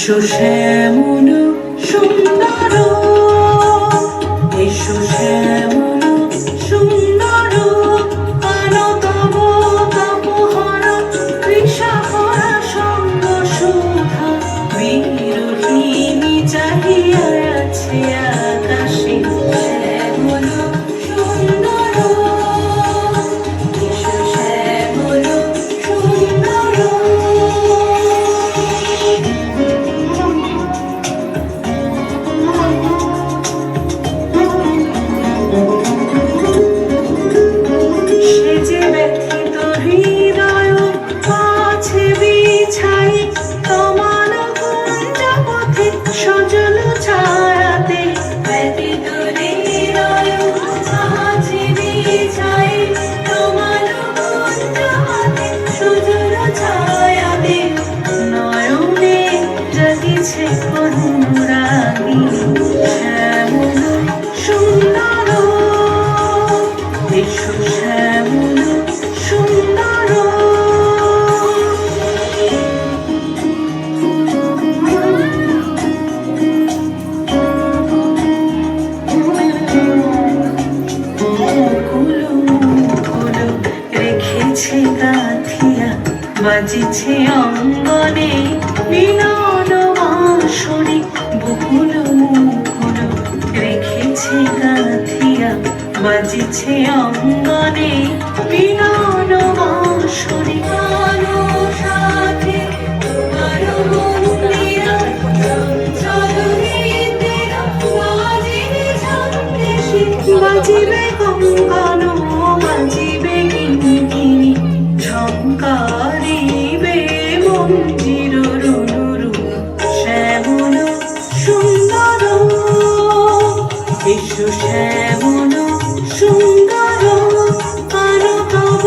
এসো শ্যামল সুন্দর, এসো শ্যামল সুন্দর, আলো তব তপহারা কৃষাহারা সঙ্গ সুধা, বিরোহিণী চাহিয়া আছে আকাশে। শ্যামল সুন্দর, এসো শ্যামল সুন্দর। বাজিছে অঙ্গনে মিলন বাঁশরি, বকুল মুকুল রেখেছে গাঁথিয়া। বাজিছে অঙ্গনে মিলন বাঁশরি, কালো সাথে তোমার মন্দিরা, বাজিবে কঙ্কণ, বাজিবে কিঙ্কিণী, ঝঙ্কারিবে মঞ্জির রুরু। শ্যামল সুন্দর, এসো শ্যামল সুন্দর, আলো তব